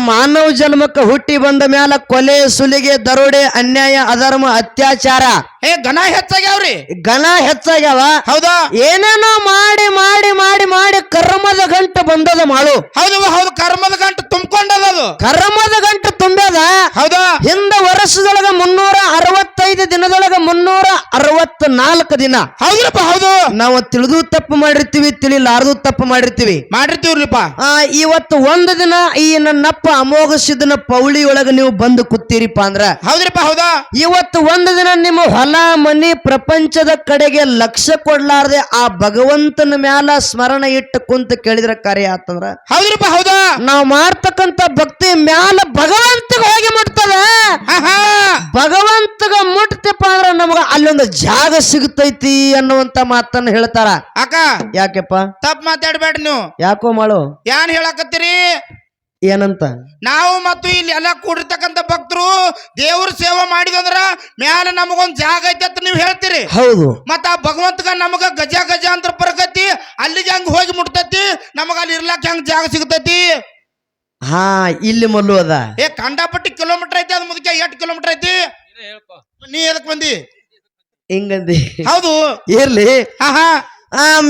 ಮಾನವ ಜನ್ಮಕ್ಕ ಹುಟ್ಟಿ ಬಂದ ಮ್ಯಾಲ ಕೊಲೆ ಸುಲಿಗೆ ದರೋಡೆ ಅನ್ಯಾಯ ಅಧರ್ಮ ಅತ್ಯಾಚಾರ ಘನ ಹೆಚ್ಚಾಗ್ಯಾವ್ರಿ ಘನ ಹೆಚ್ಚಾಗ್ಯಾವ ಹೌದಾ ಏನೇನೋ ಮಾಡಿ ಮಾಡಿ ಮಾಡಿ ಮಾಡಿ ಕರ್ಮದ ಗಂಟು ಬಂದದ ಮಾಡು ಹೌದು ಹೌದು ಕರ್ಮದ ಗಂಟು ತುಂಬಿಕೊಂಡದ ಅದು ಕರ್ಮದ ಗಂಟು ತುಂಬ್ಯದ ಹೌದಾ ಹಿಂದ ವರ್ಷದೊಳಗ 365 ದಿನದೊಳಗ 364 ದಿನ ಹೌದ್ರಪ್ಪ ಹೌದು ನಾವು ತಿಳಿದು ತಪ್ಪು ಮಾಡಿರ್ತೀವಿ ತಿಳಿಲಾರದು ತಪ್ಪು ಮಾಡಿರ್ತೀವ್ರಿಪ್ಪ ಇವತ್ತು ಒಂದು ದಿನ ಈ ನನ್ನಪ್ಪ ಅಮೋಘ ಸಿದ್ದನ ಪೌಳಿ ಒಳಗ ನೀವು ಬಂದು ಕೂತೀರಿಪ್ಪ ಅಂದ್ರ ಹೌದ್ರಿಪ್ಪ ಹೌದಾ ಇವತ್ತು ಒಂದು ದಿನ ನಿಮ್ಮ ಹೊಲ ಮನಿ ಪ್ರಪಂಚದ ಕಡೆಗೆ ಲಕ್ಷ್ಯ ಕೊಡ್ಲಾರ್ದೆ ಆ ಭಗವಂತನ ಮ್ಯಾಲ ಸ್ಮರಣ ಇಟ್ಟು ಕುಂತ ಕೇಳಿದ್ರ ಕಾರ್ಯ ಆತಂದ್ರ ಹೌದ್ರಿಪ್ಪ ಹೌದಾ ನಾವು ಮಾಡ್ತಕ್ಕಂತ ಭಕ್ತಿ ಮ್ಯಾಲ ಭಗವಂತಗ ಹೋಗಿ ಮುಟ್ತದ ಭಗವಂತಗ ಮುಟ್ತಪ್ಪ ಅಂದ್ರ ನಮಗ ಅಲ್ಲೊಂದು ಜಾಗ ಸಿಗುತ್ತೈತಿ ಅನ್ನುವಂತ ಮಾತನ್ನ ಹೇಳ್ತಾರ ಅಕ್ಕ ಯಾಕೆಪ್ಪ ತಪ್ಪ ಮಾತಾಡ್ಬೇಡ್ರಿ ನೀವು ಯಾಕೋ ಮಾಡು ಏನ್ ಹೇಳಕತ್ತೀರಿ ಏನಂತ ನಾವು ಮತ್ತು ಇಲ್ಲಿ ಎಲ್ಲ ಕೂಡಿರ್ತಕ್ಕಂಥ ಭಕ್ತರು ದೇವ್ರ ಸೇವೆ ಮಾಡಿದಂದ್ರ ಮ್ಯಾಲ ನಮಗೊಂದ್ ಜಾಗ ಐತಿ ಅಂತ ನೀವು ಹೇಳ್ತೀರಿ ಹೌದು ಮತ್ತ ಆ ಭಗವಂತಗ ನಮಗ ಗಜ ಗಜ ಅಂತ ಬರಕತ್ತಿ ಅಲ್ಲಿಗೆ ಹಂಗ ಹೋಗಿ ಮುಟ್ತೈತಿ ನಮಗ ಅಲ್ಲಿ ಇರ್ಲಾಕ ಹೆಂಗ್ ಜಾಗ ಸಿಗತೈತಿ ಹಾ ಇಲ್ಲಿ ಮಲ್ಲು ಅದ ಕಂಡಾಪಟ್ಟಿ ಕಿಲೋಮೀಟರ್ ಐತಿ ಅದ್ ಮುದಕ್ಕೆ 8 ಕಿಲೋಮೀಟರ್ ಐತಿ ನೀ ಎದಕ್ ಬಂದಿ ಹಿಂಗಂದಿ ಹೌದು ಇರ್ಲಿ ಹಾ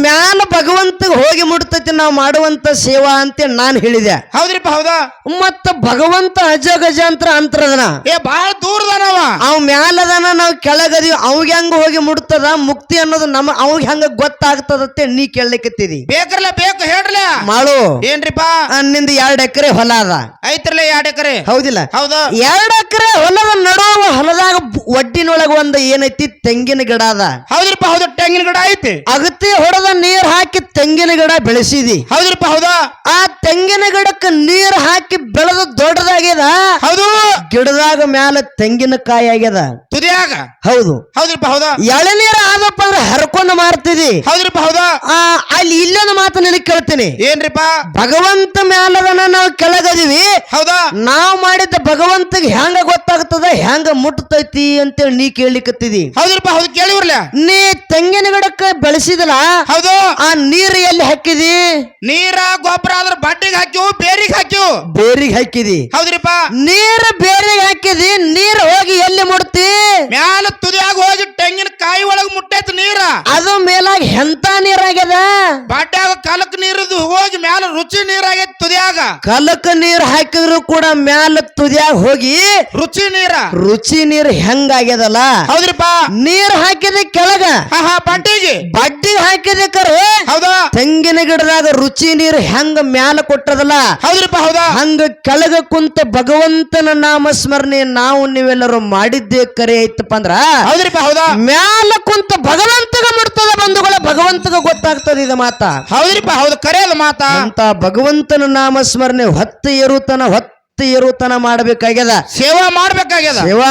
ಮ್ಯಾಲ ಭಗವಂತ ಹೋಗಿ ಮುಟ್ತೈತಿ ನಾವು ಮಾಡುವಂತ ಸೇವಾ ಅಂತ ನಾನ್ ಹೇಳಿದೆ ಹೌದ್ರಿಪ್ಪ ಹೌದಾ ಮತ್ತ ಭಗವಂತ ಅಜ ಗಜಾಂತರ ಅಂತರದನ ಬಾಳ ದೂರದನವ ಅವ್ ಮ್ಯಾಲದನ ನಾವು ಕೆಳಗದೀವಿ ಅವಾಗ ಹೆಂಗ ಹೋಗಿ ಮುಟ್ತದ ಮುಕ್ತಿ ಅನ್ನೋದು ನಮ್ಮ ಅವಾಗ ಹೆಂಗ ಗೊತ್ತಾಗ್ತದತ್ತೆ ನೀ ಕೇಳಲಿಕ್ಕತ್ತೀರಿ ಬೇಕ್ರಲ್ಲ ಬೇಕು ಹೇಳ್ರಲ್ಲ ಮಾಡು ಏನ್ರಿಪ್ಪ ನಿಂದ 2 ಎಕರೆ ಹೊಲ ಅದ ಐತ್ರಲ್ಲ 2 ಎಕರೆ ಹೌದಿಲ್ಲ ಹೌದಾ 2 ಎಕರೆ ಹೊಲದ ನಡುವ ಹೊಲದಾಗ ಒಡ್ಡಿನೊಳಗ ಒಂದು ಏನೈತಿ ತೆಂಗಿನ ಗಿಡ ಅದ ಹೌದ್ರಿಪ್ಪ ಹೌದು ತೆಂಗಿನ ಗಿಡ ಐತಿ ಅಗತಿ ಹೊಡೆದ ನೀರ್ ಹಾಕಿ ತೆಂಗಿನ ಗಿಡ ಬೆಳೆಸಿದಿ ಹೌದ್ರಿಪ್ಪ ಹೌದಾ ಆ ತೆಂಗಿನ ಗಿಡಕ್ಕೆ ನೀರ್ ಹಾಕಿ ಬೆಳೆದ ದೊಡ್ಡದಾಗ್ಯದ ಹೌದು ಗಿಡದಾಗ ಮ್ಯಾಲ ತೆಂಗಿನಕಾಯಿ ಆಗ್ಯದ ತುದಿಯಾಗ ಹೌದು ಹೌದ್ರಿಪ್ಪ ಹೌದಾ ಎಳನೀರ ಆದಪ್ಪ ಅಂದ್ರೆ ಹರ್ಕೊಂಡು ಮಾರ್ತಿದಿ ಹೌದ್ರಿಪ್ಪ ಹೌದಾ ಅಲ್ಲಿ ಇಲ್ಲೊಂದು ಮಾತು ನಿನಗೆ ಕೇಳ್ತೀನಿ ಏನ್ರಿಪ್ಪ ಭಗವಂತ ಮ್ಯಾಲದನ ನಾವು ಕೆಳಗದಿವಿ ಹೌದಾ ನಾವ್ ಮಾಡಿದ್ದ ಭಗವಂತಗೆ ಹೆಂಗ ಗೊತ್ತಾಗ್ತದ ಹೆಂಗ ಮುಟ್ತೈತಿ ಅಂತೇಳಿ ನೀ ಕೇಳಲಿಕ್ಕತ್ತಿದಿ ಹೌದ್ರಿಪ್ಪ ಹೌದು ಕೇಳಿವ್ರಲ್ಲ ನೀ ತೆಂಗಿನ ಗಿಡಕ್ಕೆ ಬೆಳೆಸಿದಲ್ಲ ಹೌದು ಆ ನೀರು ಎಲ್ಲಿ ಹಾಕಿದಿ ನೀರ ಗೊಬ್ಬರ ಆದ್ರ ಬಡ್ಡಿಗೆ ಹಾಕಿವು ಬೇರಿಗೆ ಹಾಕಿವು ಬೇರಿಗೆ ಹಾಕಿದಿ ಹೌದ್ರಿಪ್ಪ ನೀರು ಬೇರಿಗೆ ಹಾಕಿದಿ ನೀರು ಹೋಗಿ ಎಲ್ಲಿ ಮುಟ್ತಿ ಮ್ಯಾಲ ತುದಿಯಾಗ ಹೋಗಿ ತೆಂಗಿನ ಕಾಯಿ ಒಳಗ್ ಮುಟ್ಟೈತಿ ನೀರ ಅದು ಮೇಲಾಗಿ ಎಂತ ನೀರಾಗ್ಯದ ಬಡ್ಡ್ಯಾಗ ಕಲಕ್ ನೀರದು ಹೋಗಿ ಮ್ಯಾಲ ರುಚಿ ನೀರಾಗೈತಿ ತುದಿಯಾಗ ಕಲಕ ನೀರು ಹಾಕಿದ್ರು ಕೂಡ ಮ್ಯಾಲ ತುದಿಯಾಗ ಹೋಗಿ ರುಚಿ ನೀರು ಹೆಂಗಾಗ್ಯದಲ್ಲ ಹೌದ್ರಿಪ್ಪ ನೀರ್ ಹಾಕಿದ ಕೆಳಗ ಬಡ್ಡಿಗೆ ಹಾಕಿದ ಕರೆ ಹೌದಾ ತೆಂಗಿನ ಗಿಡದಾಗ ರುಚಿ ನೀರು ಹೆಂಗ ಮ್ಯಾಲ ಕೊಟ್ಟದಲ್ಲ ಹೌದ್ರಿಪ್ಪ ಹೌದಾ ಹಂಗ ಕೆಳಗ ಕುಂತ ಭಗವಂತನ ನಾಮ ಸ್ಮರಣೆ ನಾವು ನೀವೆಲ್ಲರೂ ಮಾಡಿದ್ದೇ ಕರೆ ಐತಪ್ಪ ಅಂದ್ರ ಹೌದ್ರಿಪ್ಪ ಹೌದಾ ಮ್ಯಾಲ ಕುಂತ ಭಗವಂತಗ ಮುಟ್ತದ ಬಂಧುಗಳ ಭಗವಂತಗ ಗೊತ್ತಾಗ್ತದ ಇದ ಮಾತ ಹೌದ್ರಿಪ್ಪ ಹೌದು ಕರೆ ಅದ ಮಾತ ಅಂತ ಭಗವಂತನ ನಾಮ ಸ್ಮರಣೆ ಹೊತ್ತು ಏರುತನ ಮಾಡಬೇಕಾಗ್ಯದ ಸೇವಾ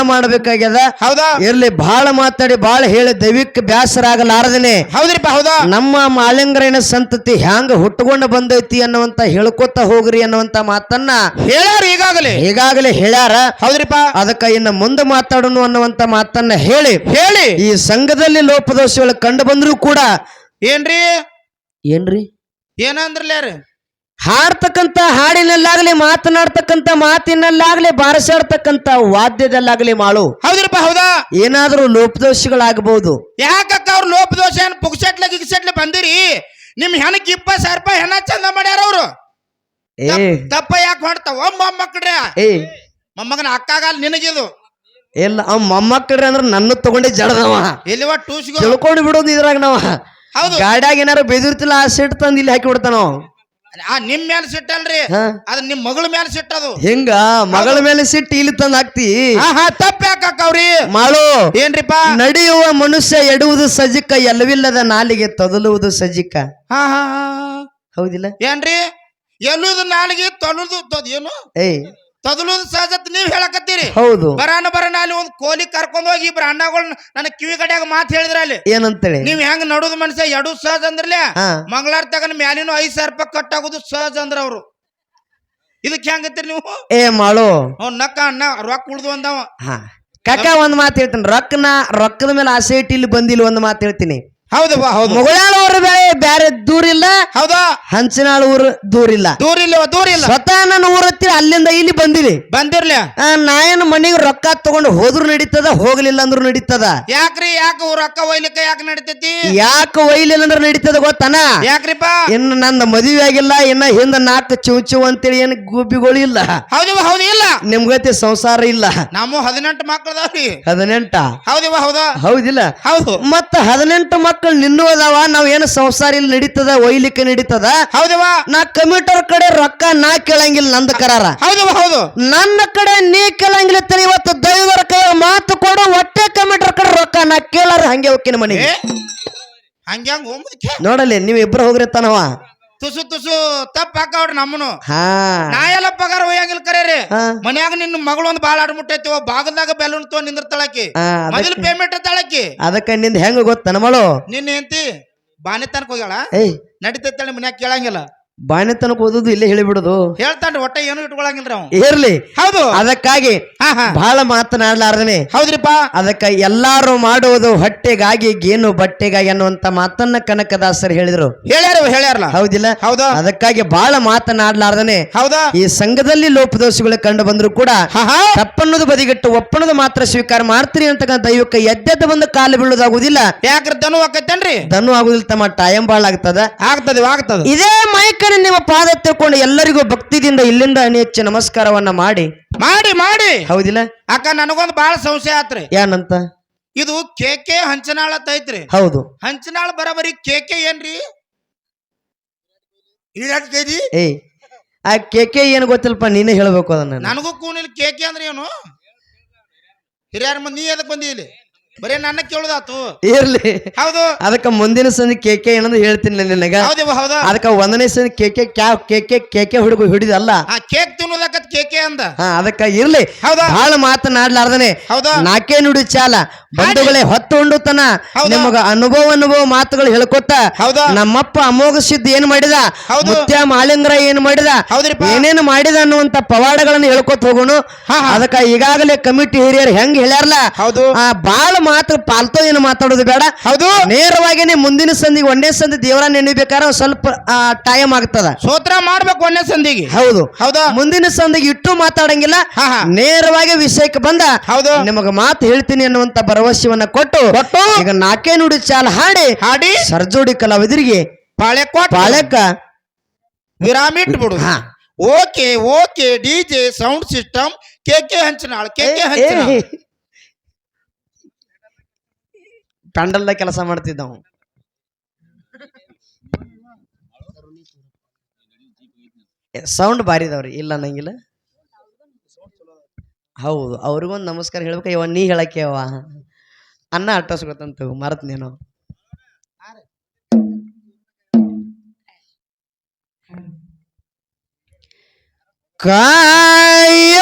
ಮಾಡಬೇಕಾಗ್ಯದ ಹೌದಾ ಇರ್ಲಿ ಬಹಳ ಮಾತಾಡಿ ಬಹಳ ಹೇಳಿ ದೈವಿಕ ಬ್ಯಾಸರ ಆಗಲಾರದೇನೆ ಹೌದ್ರಿಪ್ಪ ಹೌದಾ ನಮ್ಮ ಮಾಲಿಂಗರನ ಸಂತತಿ ಹ್ಯಾಂಗ ಹುಟ್ಟುಕೊಂಡು ಬಂದೈತಿ ಅನ್ನುವಂತ ಹೇಳ್ಕೊತ ಹೋಗ್ರಿ ಅನ್ನುವಂತ ಮಾತನ್ನ ಹೇಳ್ಯಾರ ಈಗಾಗಲೇ ಹೇಳ್ಯಾರ ಹೌದ್ರಿಪ್ಪ ಅದಕ್ಕ ಇನ್ನು ಮುಂದೆ ಮಾತಾಡೋಣ ಅನ್ನುವಂತ ಮಾತನ್ನ ಹೇಳಿ ಈ ಸಂಘದಲ್ಲಿ ಲೋಪದೋಷಗಳು ಕಂಡು ಬಂದ್ರು ಕೂಡ ಏನ್ರಿ ಏನಂದ್ರಲ್ಲಾರ ಹಾಡ್ತಕ್ಕಂತ ಹಾಡಿನಲ್ಲಾಗ್ಲಿ ಮಾತನಾಡ್ತಕ್ಕಂತ ಮಾತಿನಲ್ಲಾಗ್ಲಿ ಬಾರಿಸಾಡ್ತಕ್ಕಂತ ವಾದ್ಯದಲ್ಲಾಗ್ಲಿ ಮಾಡು ಹೌದ್ರಿಪ್ಪ ಹೌದಾ ಏನಾದ್ರೂ ಲೋಪದೋಷಗಳಾಗಬಹುದು ಯಾಕಕ್ಕ ಅವ್ರು ಲೋಪದೋಷ ಏನ್ ಪುಗ್ಸೆಟ್ಲೆ ಬಂದಿರಿ ನಿಮ್ ಹೆಣಕ್ 20,000 ರೂಪಾಯಿ ಹೆಣ ಚಂದ ಮಾಡ್ಯಾರ ಅವ್ರು ತಪ್ಪ ಯಾಕೆ ಮಾಡ್ತಾವ ಮೊಮ್ಮಕ್ಳ್ರೆ ಮೊಮ್ಮಗನ ಅಕ್ಕಾಗಲ್ಲ ನಿನಗಿದು ಇಲ್ಲ ಅವ್ ಮೊಮ್ಮಕ್ಳ್ರಿ ಅಂದ್ರ ನನ್ನ ತಗೊಂಡೆ ಜಡದವ ಎಲ್ಲಿವ ಟೂಸ್ಗೆ ತಿಳ್ಕೊಂಡು ಬಿಡೋದು ಇದ್ರಾಗ ನಾವ ಗಾಡ್ಯಾಗ ಏನಾರು ಬೆದಿರ್ತಿಲ್ಲ ಆ ಸಿಟ್ ತಂದು ಇಲ್ಲಿ ಹಾಕಿ ಬಿಡ್ತಾನೋ ನಿಮ್ ಮೇಲೆ ಸಿಟ್ಟಲ್ರಿ ಅದ್ ನಿಮ್ ಮಗಳ ಮೇಲೆ ಸಿಟ್ಟದು ಹಿಂಗ ಮಗಳ ಮೇಲೆ ಸಿಟ್ಟು ಇಲ್ಲಿ ತಂದ್ ಹಾಕ್ತಿ ತಪ್ಪ ಯಾಕವ್ರಿ ಮಾಡು ಏನ್ರಿಪ್ಪ ನಡೆಯುವ ಮನುಷ್ಯ ಎಡುವುದು ಸಜ್ಜಿಕ ಎಲ್ಲವಿಲ್ಲದ ನಾಲಿಗೆ ತೊದಲುವುದು ಸಜ್ಜಿಕ ಹೌದಿಲ್ಲ ಏನ್ರಿ ಎಲ್ಲುದು ನಾಲಿಗೆ ತೊಲುದು ಏನು ತೊದಲುದು ಸಹಜತ್ ನೀವ್ ಹೇಳಕತ್ತೀರಿ ಹೌದು ಬರಾನ ಅಲ್ಲಿ ಒಂದ್ ಕೋಲಿ ಕರ್ಕೊಂಡ್ ಹೋಗಿ ಇಬ್ರು ಅಣ್ಣಗಳು ನನ್ನ ಕಿವಿ ಕಡೆಯಾಗ ಮಾತು ಹೇಳಿದ್ರ ಅಲ್ಲಿ ಏನಂತೇಳಿ ನೀವ್ ಹೆಂಗ್ ನಡುದು ಮನುಷ್ಯ ಎಡು ಸಹಜ ಅಂದ್ರಲ್ಲ ಮಂಗಳಾರ ತಗೊಂಡ್ ಮ್ಯಾಲಿನ 5,000 ರೂಪಾಯಿ ಕಟ್ಟಾಗುದು ಸಹಜ ಅಂದ್ರ ಅವ್ರು ಇದಕ್ಕೆ ಹೆಂಗತ್ತೀರಿ ನೀವು ಮಾಡು ನಕ್ಕ ಅಣ್ಣ ರೊಕ್ಕ ಉಳ್ದು ಅಂದವ ಕಾಕ ಒಂದ್ ಮಾತು ಹೇಳ್ತೀನಿ ರೊಕ್ಕದ ಮೇಲೆ ಆಸೆ ಇಟ್ಟು ಇಲ್ಲಿ ಬಂದಿಲ್ಲ ಒಂದ್ ಮಾತು ಹೇಳ್ತೀನಿ ಹೌದು ಮುಗಳಾಳವ್ರ ಬೆಳೆ ಬ್ಯಾರೆ ದೂರಿಲ್ಲ, ಹೌದಾ ಹಂಚಿನಾಳ ಊರು ದೂರಿಲ್ಲ. ದೂರಿಲ್ಲ ಸ್ವತಃ ನನ್ನ ಊರ ಹತ್ತಿರ ಅಲ್ಲಿಂದ ಇಲ್ಲಿ ಬಂದಿನಿ. ಬಂದಿರ್ಲಿ. ನಾ ಏನು ಮನೆಗೆ ರೊಕ್ಕ ತಗೊಂಡು ಹೋದ್ರು ನಡೀತದ, ಹೋಗ್ಲಿಲ್ಲ ಅಂದ್ರು ನಡೀತದ. ಯಾಕ್ರಿ ರೊಕ್ಕ ಒಯ್ಲಿಕ್ಕ ಯಾಕೆ ನಡಿತೈತಿ? ಯಾಕೆ ಒಯ್ಲಿಲ್ಲ ಅಂದ್ರೆ ನಡೀತದ ಗೊತ್ತಾನ? ಯಾಕ್ರಿಪ್ಪ? ಇನ್ನು ನಂದ ಮದುವೆ ಆಗಿಲ್ಲ, ಇನ್ನ ಹಿಂದ 4 ಚಿವ್ ಅಂತೇಳಿ ಏನು ಗುಬ್ಬಿಗಳು ಇಲ್ಲ. ಹೌದು ಇಲ್ಲ. ನಿಮ್ಗತಿ ಸಂಸಾರ ಇಲ್ಲ. ನಮ್ಮ 18 ಮಕ್ಕಳದಾವ್ರಿ. 18 ಹೌದಾ ಹೌದಿಲ್ಲ? ಹೌದು. ಮತ್ತ 18 ಮಕ್ಕಳು ನಿನ್ನೂ ಅದಾವ. ನಾವ್ ಏನು ಸಂಸಾರ ಇಲ್ಲಿ ನಡೀತದ, ಒಯ್ಲಿಕ್ಕೆ ನಡೀತದ. ಹೌದವಾ? ನಾ ಕಮಿಟರ್ ಕಡೆ ರೊಕ್ಕ ನಾ ಕೇಳಂಗಿಲ್ಲ, ನಂದ ಕರಾರ. ಹೌದು ನನ್ನ ಕಡೆ ನೀ ಕೇಳಂಗಿಲ್ಲ. ಇವತ್ತು ದೈವರ ಕೈ ಮಾತು ಕೊಡು, ಒಟ್ಟೆ ಕಮಿಟರ್ ಕಡೆ ರೊಕ್ಕ ನಾ ಕೇಳಾರ ಹಂಗೆ ಹೋಗ್ತೀನಿ ಮನೆಗೆ. ಹಂಗ್ಯಾಂಗ ನೋಡಲಿ, ನೀವ್ ಇಬ್ರು ಹೋಗ್ರಿತ್ತಾನವ. ತುಸು ತಪ್ಪ ಹಾಕವ್ರಿ ನಮ್ಮನು. ನಾ ಎಲ್ಲ ಪಗಾರ ಒಯ್ಯಂಗಿಲ್ಲ ಕರೇರಿ. ಮನ್ಯಾಗ ನಿನ್ನ ಮಗಳು ಒಂದು ಬಾಳ ಆಡ್ಬಿಟ್ಟೈತಿ. ಬಾಗದಾಗ ಬೆಲೂನ್ ತಗೊಂಡ್ ನಿಂದಿರ್ತಾಳಕಿ. ಮೊದಲು ಪೇಮೆಂಟ್ ತಾಳಕಿ. ಅದಕ್ಕ ನಿಂದ ಹೆಂಗ ಗೊತ್ತ ಮಳು? ನಿನ್ನ ಹೆಂಡತಿ ಬಾನೆ ತನಕ ಹೋಗ್ಯಾಳ. ನಡಿತೈತಾಳೆ, ಮನ್ಯಾಗ ಕೇಳಂಗಿಲ್ಲ. ಬಾಣೆ ತನಕ ಓದುದು ಇಲ್ಲೇ ಹೇಳಿಬಿಡುದು. ಹೇಳ್ತಾನ್ರಿ, ಒಟ್ಟ ಏನು ಇಟ್ಕೊಳಂಗಿಲ್ರಿ ಅವ್. ಇರ್ಲಿ. ಹೌದು. ಅದಕ್ಕಾಗಿ ಬಹಳ ಮಾತನಾಡ್ಲಾರ್ದನೆ. ಹೌದ್ರಿಪ್ಪ. ಅದಕ್ಕ ಎಲ್ಲಾರು ಮಾಡುವುದು ಹೊಟ್ಟೆಗಾಗಿ, ಗೇನು ಬಟ್ಟೆಗಾಗಿ ಅನ್ನುವಂತ ಮಾತನ್ನ ಕನಕದಾಸರು ಹೇಳಿದ್ರು. ಹೇಳ್ಯಾರಲ್ಲ. ಹೌದಿಲ್ಲ? ಹೌದಾ? ಅದಕ್ಕಾಗಿ ಬಹಳ ಮಾತನಾಡ್ಲಾರ್ದನೆ. ಹೌದಾ? ಈ ಸಂಘದಲ್ಲಿ ಲೋಪದೋಷಗಳು ಕಂಡು ಬಂದ್ರು ಕೂಡ ತಪ್ಪನ್ನೋದು ಬದಿಗಿಟ್ಟು ಒಪ್ಪನದು ಮಾತ್ರ ಸ್ವೀಕಾರ ಮಾಡ್ತೀರಿ ಅಂತಕ್ಕಂಥ ದೈವಕ್ಕೆ ಎದ್ದೆದ್ದು ಬಂದು ಕಾಲು ಬೀಳುವುದಾಗುದಿಲ್ಲ. ಯಾಕ್ರಿ? ದನು ಆಕೈತೇನ್ರಿ? ದನು ಆಗುದಿಲ್ಲ ತಮ್ಮ, ಟೈಮ್ ಬಾಳ ಆಗ್ತದ. ಆಗ್ತದೆ. ಇದೇ ಮೈಕನ್ನು ನಿಮ್ಮ ಪಾದ ತಿಳ್ಕೊಂಡು ಎಲ್ಲರಿಗೂ ಭಕ್ತಿದಿಂದ ಇಲ್ಲಿಂದ ಅಣಿಯಚ್ಚ ನಮಸ್ಕಾರವನ್ನ ಮಾಡಿ. ಹೌದಿಲ್ಲ? ಅಕ್ಕ, ನನಗೊಂದು ಬಾಳ ಸಂಶಯ ಆತ್ರಿ. ಏನಂತ? ಇದು ಕೇಕೆ ಹಂಚನಾಳ ಐತ್ರಿ. ಹೌದು. ಹಂಚನಾಳ ಬರಬರಿ ಕೇಕೆ ಏನ್ರಿ? ಆ ಕೇಕೆ ಏನು ಗೊತ್ತಿಲ್ಪ, ನೀನೇ ಹೇಳ್ಬೇಕು ಅದನ್ನ. ನನಗೂ ಕೂನಿಲ್ ಕೇಕೆ ಅಂದ್ರೆ ಏನು? ಹಿರಿಯರ ಮಂದಿ ನೀ ಎದಕ್ ಬಂದಿ ಇಲ್ಲಿ? ಬರೇ ನನ್ನ ಕೇಳುದಾತು. ಇರ್ಲಿ. ಹೌದು. ಅದಕ್ಕ ಮುಂದಿನ ಸಂಧಿ ಕೇಕೆ ಏನಂದ್ರೆ ಹೇಳ್ತೀನಿ ನಿನಗ. ಅದಕ್ಕ 1ನೇ ಸಂಧಿ ಕೇಕೆ ಹುಡುಗ ಹಿಡಿದಲ್ಲ, ಕೇಕ್ ತಿನ್ನೋದಕ್ಕ ಕೇಕೆ ಅಂದ. ಅದಕ್ಕ ಇರ್ಲಿ. ಬಹಳ ಮಾತನಾಡ್ಲಾರ್ದನೆ 4 ನುಡಿ ಚಾಲ ಬಂಧುಗಳೇ ಹೊತ್ತು ಉಂಡುತನ ನಿಮಗ ಅನುಭವ ಮಾತುಗಳು ಹೇಳ್ಕೊತ ನಮ್ಮಪ್ಪ ಅಮೋಘ ಸಿದ್ಧ ಏನ್ ಮಾಡಿದ, ಮುತ್ಯ ಮಾಲಿಂಗ್ರ ಏನ್ ಮಾಡಿದ, ಏನೇನು ಮಾಡಿದ ಅನ್ನುವಂತ ಪವಾಡಗಳನ್ನು ಹೇಳ್ಕೊತ ಹೋಗೋಣ. ಅದಕ್ಕ ಈಗಾಗಲೇ ಕಮಿಟಿ ಹಿರಿಯರು ಹೆಂಗ್ ಹೇಳ್ಯಾರಲ್ಲ, ಬಾಳ ಮಾತು ಪಾಲ್ತೋ ಏನು ಮಾತಾಡೋದು ಬೇಡ. ಹೌದು. ನೇರವಾಗಿನೇ ಮುಂದಿನ ಸಂಧಿಗೆ 1ನೇ ಸಂಧಿ ದೇವರ ನೆನಬೇಕಾದ್ರೆ ಸ್ವಲ್ಪ ಟೈಮ್ ಆಗ್ತದ. ಸ್ತೋತ್ರ ಮಾಡ್ಬೇಕು 1ನೇ ಸಂಧಿಗೆ. ಹೌದಾ? ಮುಂದಿನ ಸಂಧಿಗೆ ಇಟ್ಟು ಮಾತಾಡಂಗಿಲ್ಲ, ನೇರವಾಗಿ ವಿಷಯಕ್ಕೆ ಬಂದ ನಿಮಗ ಮಾತು ಹೇಳ್ತೀನಿ ಅನ್ನುವಂತ ಭರವಸೆಯನ್ನ ಕೊಟ್ಟು ಈಗ 4 ನುಡಿ ಚಾಲ ಹಾಡಿ ಸರ್ಜೋಡಿ ಕಲಾವಿದರಿಗೆ ಪಾಳ್ಯಕ್ಕ ವಿರಾಮ ಇಟ್ಬಿಡು. ಓಕೆ DJ ಸೌಂಡ್ ಸಿಸ್ಟಮ್ ಕೇಕೆ ಹಂಚನಾಳ್. ಪೆಂಡಲ್ದಾಗ ಕೆಲಸ ಮಾಡ್ತಿದ್ದವು. ಸೌಂಡ್ ಬಾರಿ ಇದಾವ್ರಿ, ಇಲ್ಲ ಅನ್ನಂಗಿಲ್ಲ. ಹೌದು, ಅವ್ರಿಗೊಂದು ನಮಸ್ಕಾರ ಹೇಳ್ಬೇಕ. ಇವ ನೀ ಹೇಳಕ್ಕೆ ಅವ ಅನ್ನ ಅಟ್ಟಸ್ಕೊತಂತ ಮರತ್ ನೀನು. ಕಾಯ